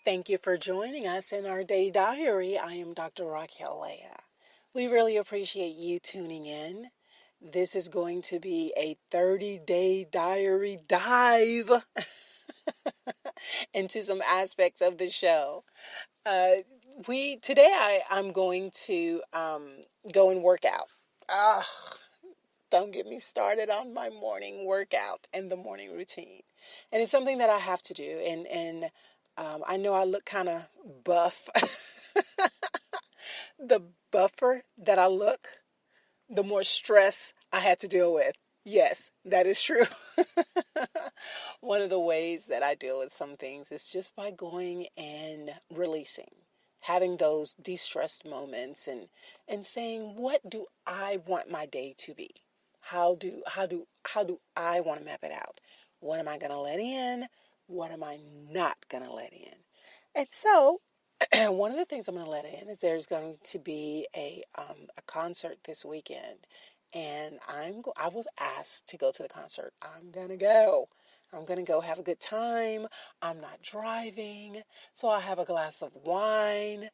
Thank you for joining us in our day diary. I am Dr. Raquel Leah. We really appreciate you tuning in. This is going to be a 30-day diary dive into some aspects of the show. Uh, I'm going to go and work out. Ugh, don't get me started on my morning workout and the morning routine. And it's something that I have to do. And I know I look kind of buff. The buffer that I look, the more stress I had to deal with. Yes, that is true. One of the ways that I deal with some things is just by going and releasing, having those de-stressed moments and saying, what do I want my day to be? How do I want to map it out? What am I going to let in? What am I not going to let in? And so one of the things I'm going to let in is there's going to be a concert this weekend, and I was asked to go to the concert. I'm going to go. I'm going to go have a good time. I'm not driving, so I have a glass of wine.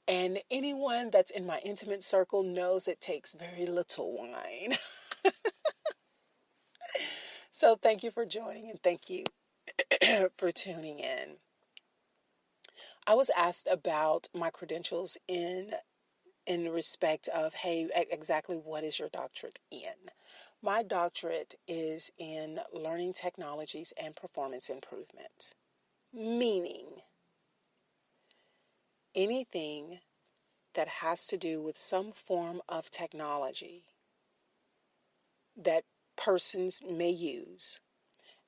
And anyone that's in my intimate circle knows it takes very little wine. So thank you for joining and thank you for tuning in. I was asked about my credentials in respect of, hey, exactly what is your doctorate in? My doctorate is in learning technologies and performance improvement, meaning anything that has to do with some form of technology that persons may use,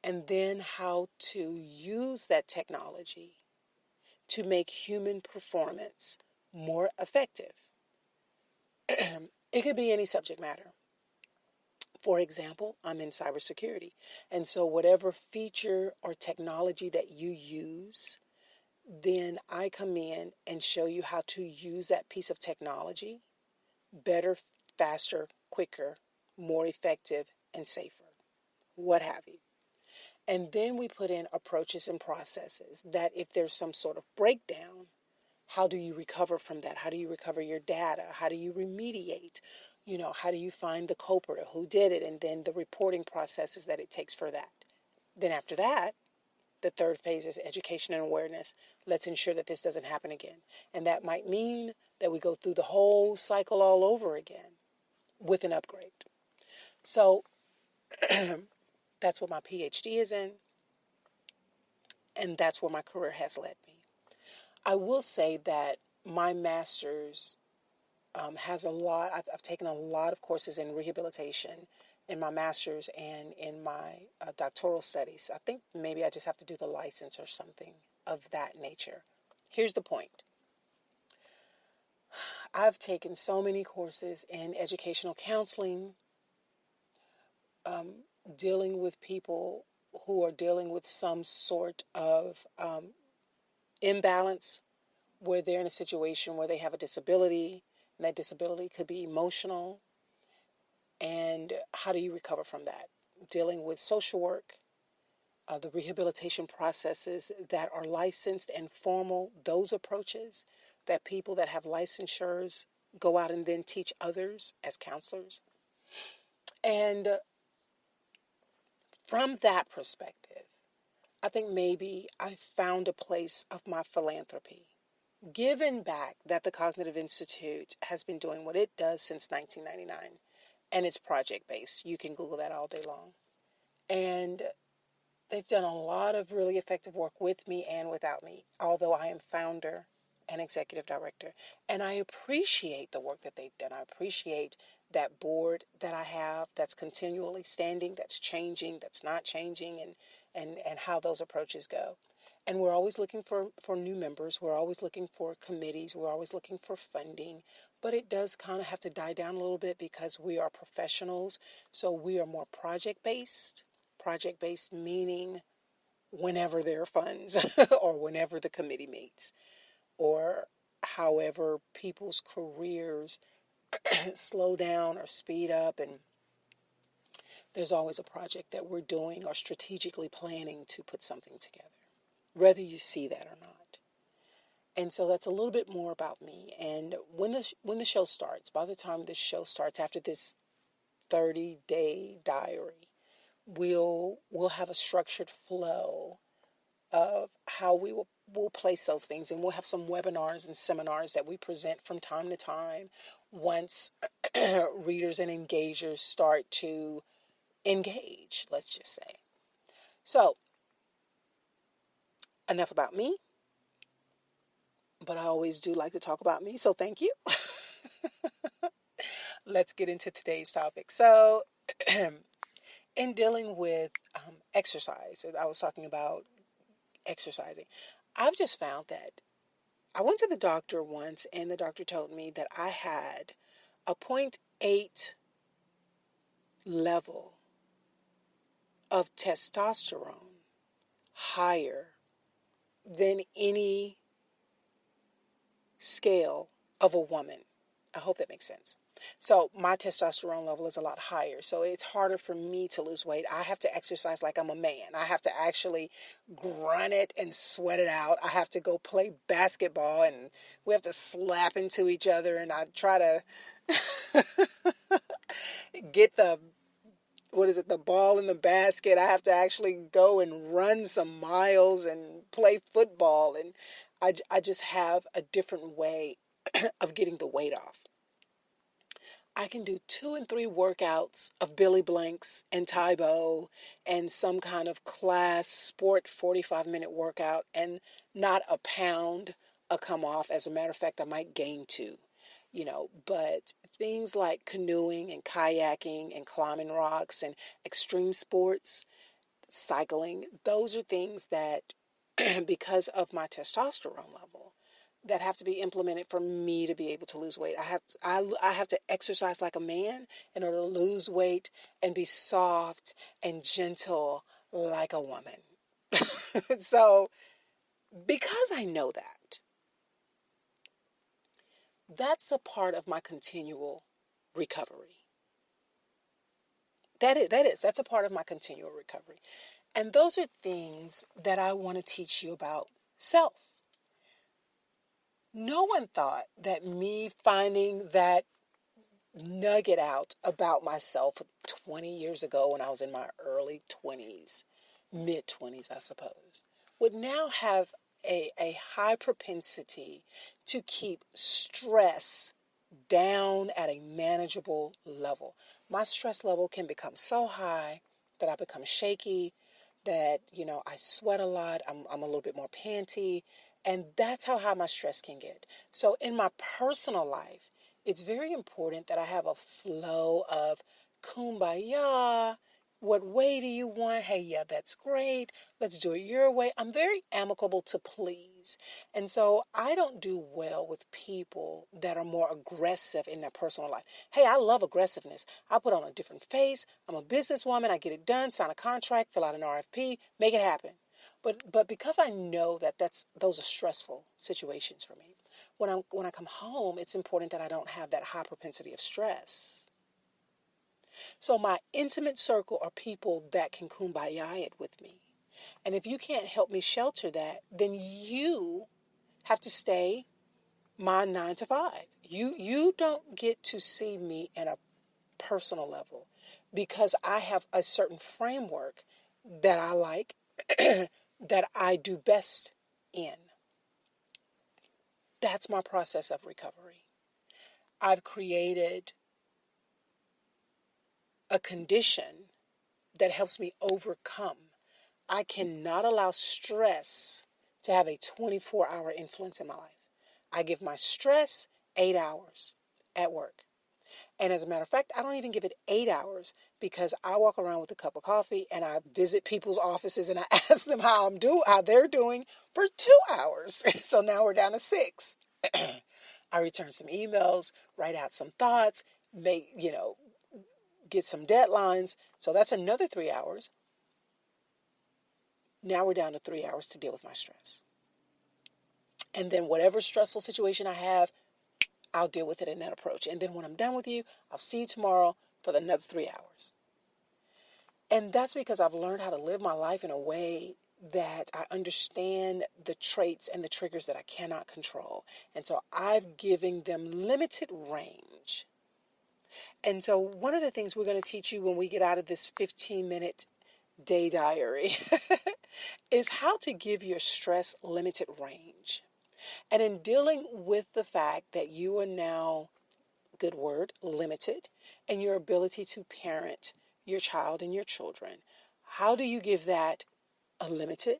and then how to use that technology to make human performance more effective. It could be any subject matter. For example, I'm in cybersecurity. And so whatever feature or technology that you use, then I come in and show you how to use that piece of technology better, faster, quicker, more effective, and safer, what have you. And then we put in approaches and processes that if there's some sort of breakdown, how do you recover from that? How do you recover your data? How do you remediate? How do you find the culprit, who did it, and then the reporting processes that it takes for that. Then after that, the third phase is education and awareness. Let's ensure that this doesn't happen again. And that might mean that we go through the whole cycle all over again with an upgrade. So that's what my PhD is in, and that's where my career has led me. I will say that my master's has a lot. I've taken a lot of courses in rehabilitation in my master's and in my doctoral studies. I think maybe I just have to do the license or something of that nature. Here's the point. I've taken so many courses in educational counseling, dealing with people who are dealing with some sort of imbalance, where they're in a situation where they have a disability, and that disability could be emotional. And how do you recover from that? Dealing with social work, the rehabilitation processes that are licensed and formal, those approaches that people that have licensures go out and then teach others as counselors. And from that perspective, I think maybe I found a place of my philanthropy. Given back that the Cognitive Institute has been doing what it does since 1999, and it's project-based. You can Google that all day long. And they've done a lot of really effective work with me and without me, although I am founder and executive director. And I appreciate the work that they've done. I appreciate that board that I have that's continually standing, that's changing, that's not changing, and how those approaches go. And we're always looking for new members. We're always looking for committees. We're always looking for funding. But it does kind of have to die down a little bit because we are professionals. So we are more project-based. Project-based meaning whenever there are funds or whenever the committee meets or however people's careers slow down or speed up, and there's always a project that we're doing or strategically planning to put something together, whether you see that or not. And so that's a little bit more about me. And when the show starts, by the time the show starts, after this 30-day diary, we'll have a structured flow of how we'll place those things, and we'll have some webinars and seminars that we present from time to time once readers and engagers start to engage, let's just say. So, enough about me, but I always do like to talk about me, so thank you. Let's get into today's topic. So, in dealing with exercise, I was talking about exercising. I've just found that I went to the doctor once, and the doctor told me that I had a zero point 0.8 level of testosterone higher than any scale of a woman. I hope that makes sense. So my testosterone level is a lot higher. So it's harder for me to lose weight. I have to exercise like I'm a man. I have to actually grunt it and sweat it out. I have to go play basketball, and we have to slap into each other, and I try to get the ball in the basket. I have to actually go and run some miles and play football. And I just have a different way of getting the weight off. I can do 2 and 3 workouts of Billy Blanks and Tybo and some kind of class sport 45-minute workout, and not a pound come off. As a matter of fact, I might gain 2, but things like canoeing and kayaking and climbing rocks and extreme sports, cycling, those are things that, because of my testosterone level, that have to be implemented for me to be able to lose weight. I have to exercise like a man in order to lose weight and be soft and gentle like a woman. So, because I know that, that's a part of my continual recovery. That's a part of my continual recovery. And those are things that I want to teach you about self. No one thought that me finding that nugget out about myself 20 years ago, when I was in my early 20s, mid 20s, I suppose, would now have a high propensity to keep stress down at a manageable level. My stress level can become so high that I become shaky, that, I sweat a lot. I'm a little bit more panty. And that's how high my stress can get. So in my personal life, it's very important that I have a flow of kumbaya. What way do you want? Hey, yeah, that's great. Let's do it your way. I'm very amicable to please. And so I don't do well with people that are more aggressive in their personal life. Hey, I love aggressiveness. I put on a different face. I'm a businesswoman. I get it done, sign a contract, fill out an RFP, make it happen. But because I know that those are stressful situations for me, when I come home, it's important that I don't have that high propensity of stress. So my intimate circle are people that can kumbaya it with me. And if you can't help me shelter that, then you have to stay my 9 to 5. You don't get to see me at a personal level, because I have a certain framework that I like, that I do best in. That's my process of recovery. I've created a condition that helps me overcome. I cannot allow stress to have a 24-hour influence in my life. I give my stress 8 hours at work. And as a matter of fact, I don't even give it 8 hours, because I walk around with a cup of coffee and I visit people's offices and I ask them how they're doing for 2 hours. So now we're down to 6. I return some emails, write out some thoughts, get some deadlines. So that's another 3 hours. Now we're down to 3 hours to deal with my stress. And then whatever stressful situation I have, I'll deal with it in that approach. And then when I'm done with you, I'll see you tomorrow for another 3 hours. And that's because I've learned how to live my life in a way that I understand the traits and the triggers that I cannot control. And so I've given them limited range. And so one of the things we're going to teach you when we get out of this 15-minute day diary is how to give your stress limited range. And in dealing with the fact that you are now, good word, limited in your ability to parent your child and your children, how do you give that a limited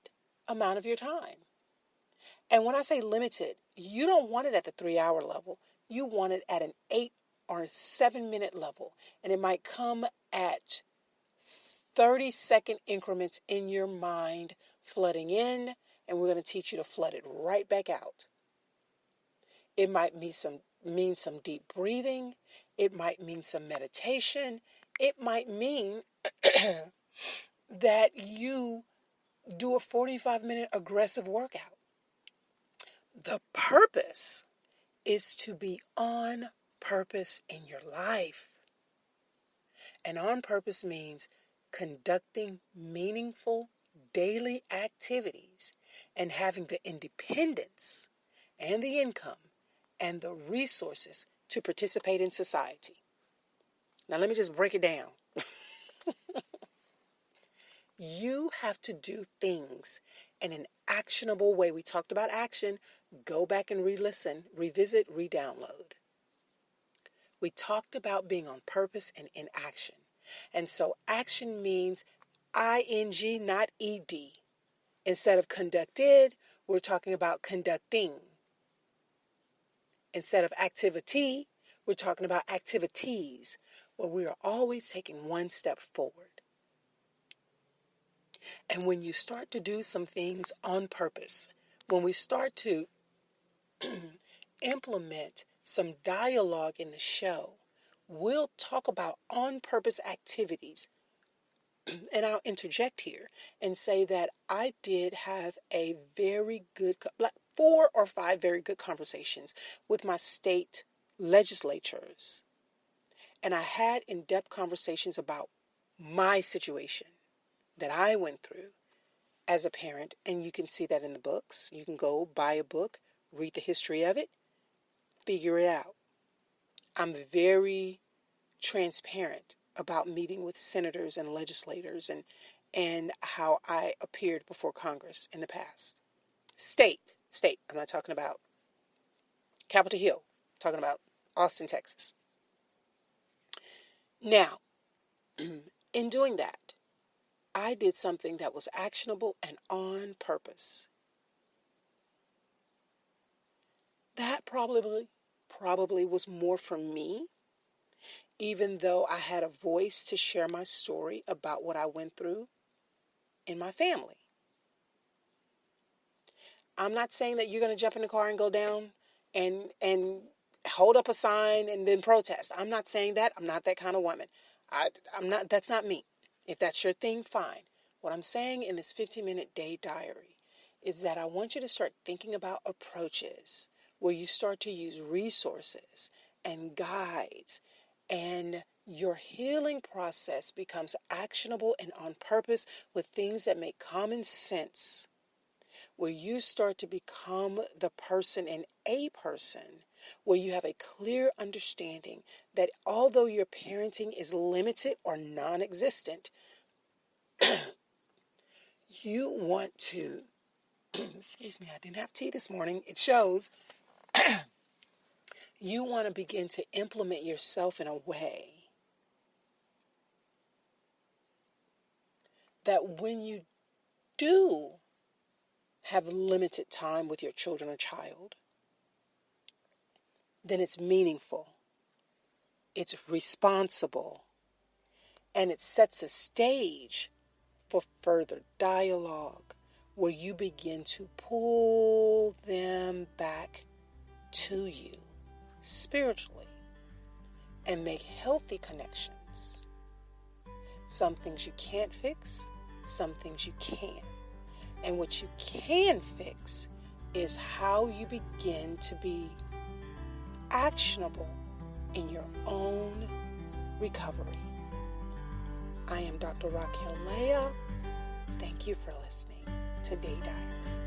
amount of your time? And when I say limited, you don't want it at the 3-hour level. You want it at an 8 or 7-minute level. And it might come at 30-second increments in your mind, flooding in, and we're going to teach you to flood it right back out. It might mean some deep breathing. It might mean some meditation. It might mean that you do a 45-minute aggressive workout. The purpose is to be on purpose in your life. And on purpose means conducting meaningful daily activities and having the independence and the income and the resources to participate in society. Now, let me just break it down. You have to do things in an actionable way. We talked about action. Go back and re-listen, revisit, re-download. We talked about being on purpose and in action. And so action means ing, not ed. Instead of conducted, we're talking about conducting. Instead of activity, we're talking about activities, where we are always taking one step forward. And when you start to do some things on purpose, when we start to implement some dialogue in the show, we'll talk about on-purpose activities. And I'll interject here and say that I did have a very good, like 4 or 5 very good conversations with my state legislatures. And I had in-depth conversations about my situation that I went through as a parent. And you can see that in the books. You can go buy a book, read the history of it, figure it out. I'm very transparent about meeting with senators and legislators and how I appeared before Congress in the past. State. I'm not talking about Capitol Hill. I'm talking about Austin, Texas. Now, in doing that, I did something that was actionable and on purpose. That probably was more for me, even though I had a voice to share my story about what I went through in my family. I'm not saying that you're going to jump in the car and go down and hold up a sign and then protest. I'm not saying that. I'm not that kind of woman. I'm not. That's not me. If that's your thing, fine. What I'm saying in this 15-minute day diary is that I want you to start thinking about approaches where you start to use resources and guides, and your healing process becomes actionable and on purpose with things that make common sense, where you start to become the person in a person, where you have a clear understanding that although your parenting is limited or non-existent, you want to, excuse me, I didn't have tea this morning, it shows, you want to begin to implement yourself in a way that when you do have limited time with your children or child, then it's meaningful, it's responsible, and it sets a stage for further dialogue where you begin to pull them back to you spiritually and make healthy connections. Some things you can't fix, some things you can. And what you can fix is how you begin to be actionable in your own recovery. I am Dr. Raquel Leah. Thank you for listening. Today Diary.